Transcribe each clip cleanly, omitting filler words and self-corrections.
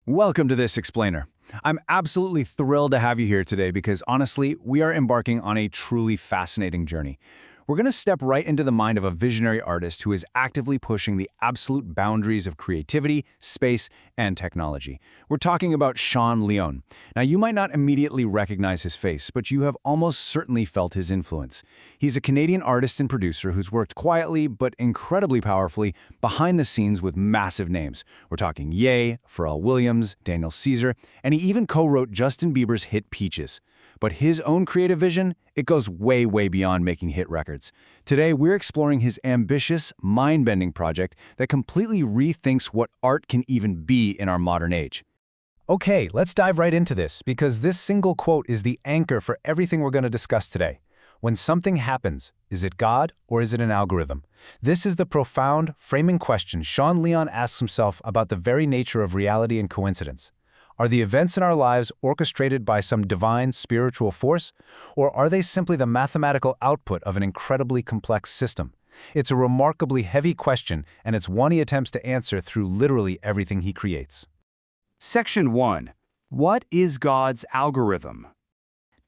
Welcome to This Explainer. I'm absolutely thrilled to have you here today because honestly, we are embarking on a truly fascinating journey. We're going to step right into the mind of a visionary artist who is actively pushing the absolute boundaries of creativity, space, and technology. We're talking about Sean Leon. Now, you might not immediately recognize his face, but you have almost certainly felt his influence. He's a Canadian artist and producer who's worked quietly but incredibly powerfully behind the scenes with massive names. We're talking Ye, Pharrell Williams, Daniel Caesar, and he even co-wrote Justin Bieber's hit Peaches. But his own creative vision, it goes way, way beyond making hit records. Today, we're exploring his ambitious, mind-bending project that completely rethinks what art can even be in our modern age. Okay, let's dive right into this, because this single quote is the anchor for everything we're going to discuss today. When something happens, is it God or is it an algorithm? This is the profound, framing question Sean Leon asks himself about the very nature of reality and coincidence. Are the events in our lives orchestrated by some divine spiritual force, or are they simply the mathematical output of an incredibly complex system? It's a remarkably heavy question, and it's one he attempts to answer through literally everything he creates. Section 1. What is God's algorithm?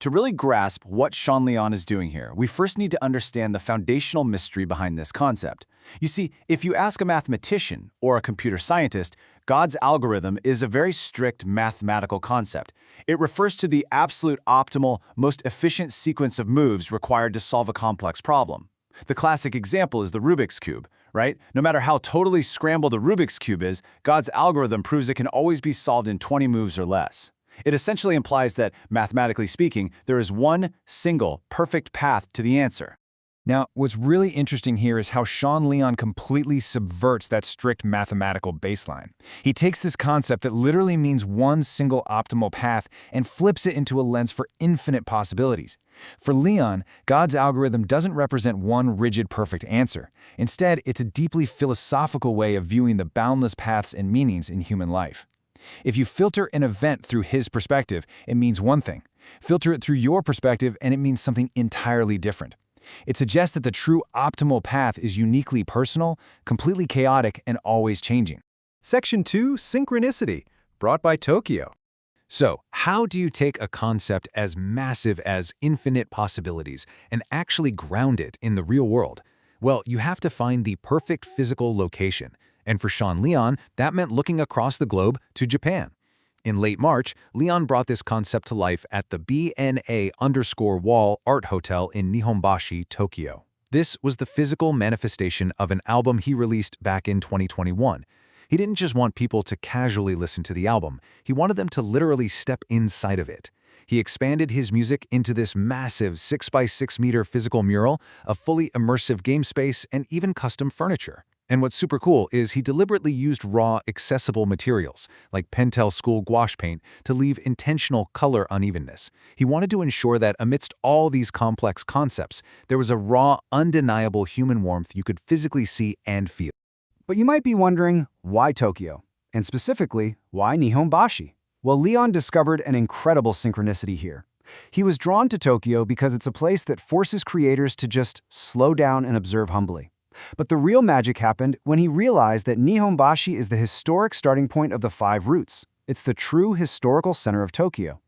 To really grasp what Sean Leon is doing here, we first need to understand the foundational mystery behind this concept. You see, if you ask a mathematician or a computer scientist, God's algorithm is a very strict mathematical concept. It refers to the absolute optimal, most efficient sequence of moves required to solve a complex problem. The classic example is the Rubik's Cube, right? No matter how totally scrambled a Rubik's Cube is, God's algorithm proves it can always be solved in 20 moves or less. It essentially implies that, mathematically speaking, there is one single, perfect path to the answer. Now, what's really interesting here is how Sean Leon completely subverts that strict mathematical baseline. He takes this concept that literally means one single optimal path and flips it into a lens for infinite possibilities. For Leon, God's algorithm doesn't represent one rigid perfect answer. Instead, it's a deeply philosophical way of viewing the boundless paths and meanings in human life. If you filter an event through his perspective, it means one thing. Filter it through your perspective, and it means something entirely different. It suggests that the true optimal path is uniquely personal, completely chaotic, and always changing. Section 2, Synchronicity, brought by Tokyo. So, how do you take a concept as massive as infinite possibilities and actually ground it in the real world? Well, you have to find the perfect physical location. And for Sean Leon, that meant looking across the globe to Japan. In late March, Leon brought this concept to life at the BNA_Wall Art Hotel in Nihonbashi, Tokyo. This was the physical manifestation of an album he released back in 2021. He didn't just want people to casually listen to the album, he wanted them to literally step inside of it. He expanded his music into this massive 6x6-meter physical mural, a fully immersive game space, and even custom furniture. And what's super cool is he deliberately used raw, accessible materials, like Pentel School gouache paint, to leave intentional color unevenness. He wanted to ensure that amidst all these complex concepts, there was a raw, undeniable human warmth you could physically see and feel. But you might be wondering, why Tokyo? And specifically, why Nihonbashi? Well, Leon discovered an incredible synchronicity here. He was drawn to Tokyo because it's a place that forces creators to just slow down and observe humbly. But the real magic happened when he realized that Nihonbashi is the historic starting point of the Five Roots. It's the true historical center of Tokyo.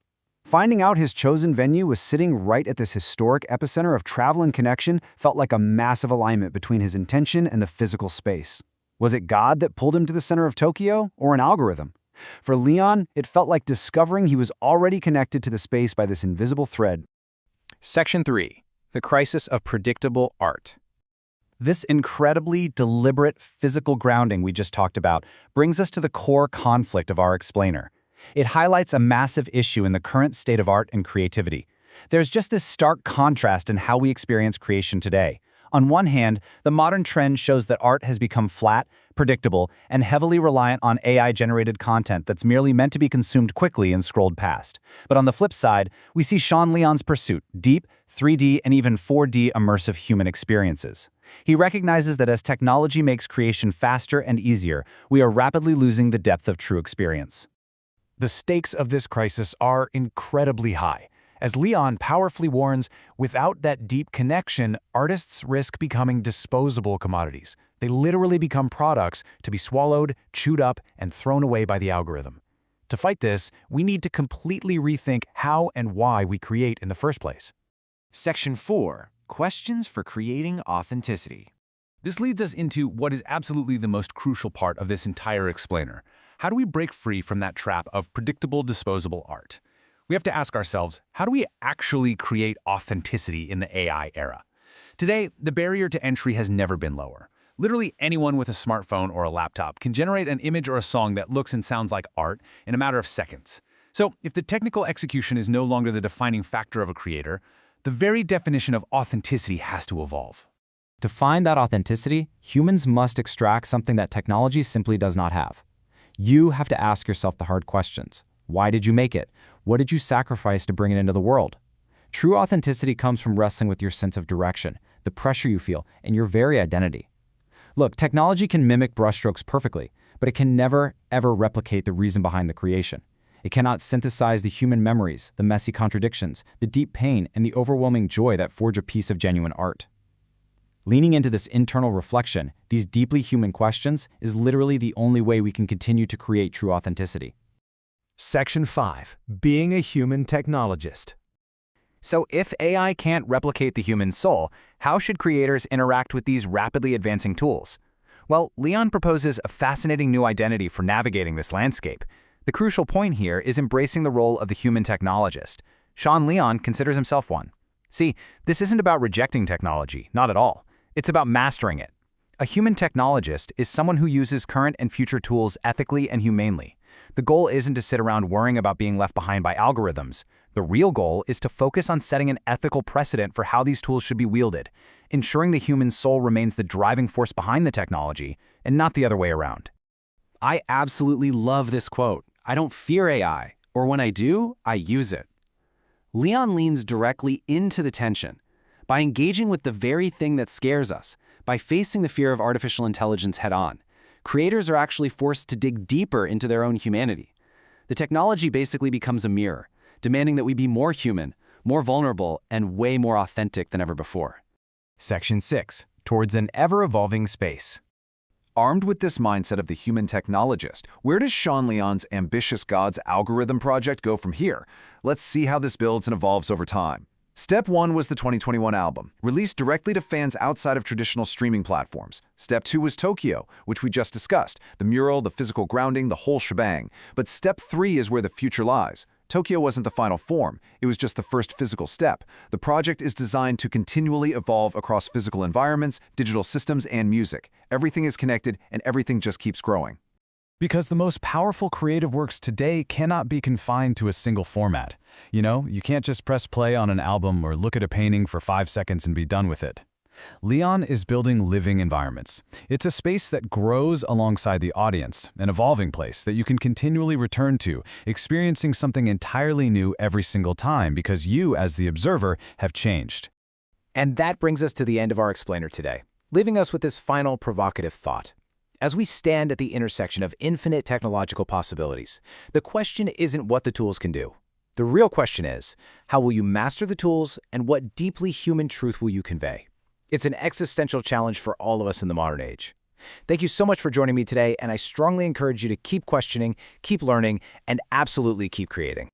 Finding out his chosen venue was sitting right at this historic epicenter of travel and connection felt like a massive alignment between his intention and the physical space. Was it God that pulled him to the center of Tokyo, or an algorithm? For Leon, it felt like discovering he was already connected to the space by this invisible thread. Section 3, The Crisis of Predictable Art. This incredibly deliberate physical grounding we just talked about brings us to the core conflict of our explainer. It highlights a massive issue in the current state of art and creativity. There's just this stark contrast in how we experience creation today. On one hand, the modern trend shows that art has become flat, predictable, and heavily reliant on AI-generated content that's merely meant to be consumed quickly and scrolled past. But on the flip side, we see Sean Leon's pursuit, deep, 3D, and even 4D immersive human experiences. He recognizes that as technology makes creation faster and easier, we are rapidly losing the depth of true experience. The stakes of this crisis are incredibly high. As Leon powerfully warns, without that deep connection, artists risk becoming disposable commodities. They literally become products to be swallowed, chewed up, and thrown away by the algorithm. To fight this, we need to completely rethink how and why we create in the first place. Section 4. Questions for creating authenticity. This leads us into what is absolutely the most crucial part of this entire explainer. How do we break free from that trap of predictable, disposable art? We have to ask ourselves, how do we actually create authenticity in the AI era? Today, the barrier to entry has never been lower. Literally anyone with a smartphone or a laptop can generate an image or a song that looks and sounds like art in a matter of seconds. So, if the technical execution is no longer the defining factor of a creator, the very definition of authenticity has to evolve. To find that authenticity, humans must extract something that technology simply does not have. You have to ask yourself the hard questions. Why did you make it? What did you sacrifice to bring it into the world? True authenticity comes from wrestling with your sense of direction, the pressure you feel, and your very identity. Look, technology can mimic brushstrokes perfectly, but it can never, ever replicate the reason behind the creation. It cannot synthesize the human memories, the messy contradictions, the deep pain, and the overwhelming joy that forge a piece of genuine art. Leaning into this internal reflection, these deeply human questions, is literally the only way we can continue to create true authenticity. Section 5. Being a human technologist. So if AI can't replicate the human soul, how should creators interact with these rapidly advancing tools? Well, Leon proposes a fascinating new identity for navigating this landscape. The crucial point here is embracing the role of the human technologist. Sean Leon considers himself one. See, this isn't about rejecting technology, not at all. It's about mastering it. A human technologist is someone who uses current and future tools ethically and humanely. The goal isn't to sit around worrying about being left behind by algorithms. The real goal is to focus on setting an ethical precedent for how these tools should be wielded, ensuring the human soul remains the driving force behind the technology, and not the other way around. I absolutely love this quote. I don't fear AI, or when I do, I use it. Leon leans directly into the tension. By engaging with the very thing that scares us, by facing the fear of artificial intelligence head-on, creators are actually forced to dig deeper into their own humanity. The technology basically becomes a mirror, demanding that we be more human, more vulnerable, and way more authentic than ever before. Section 6. Towards an ever-evolving space. Armed with this mindset of the human technologist, where does Sean Leon's ambitious God's algorithm project go from here? Let's see how this builds and evolves over time. Step 1 was the 2021 album, released directly to fans outside of traditional streaming platforms. Step 2 was Tokyo, which we just discussed, the mural, the physical grounding, the whole shebang. But Step 3 is where the future lies. Tokyo wasn't the final form, it was just the first physical step. The project is designed to continually evolve across physical environments, digital systems, and music. Everything is connected, and everything just keeps growing. Because the most powerful creative works today cannot be confined to a single format. You can't just press play on an album or look at a painting for 5 seconds and be done with it. Leon is building living environments. It's a space that grows alongside the audience, an evolving place that you can continually return to, experiencing something entirely new every single time because you, as the observer, have changed. And that brings us to the end of our explainer today, leaving us with this final provocative thought. As we stand at the intersection of infinite technological possibilities, the question isn't what the tools can do. The real question is, how will you master the tools and what deeply human truth will you convey? It's an existential challenge for all of us in the modern age. Thank you so much for joining me today, and I strongly encourage you to keep questioning, keep learning, and absolutely keep creating.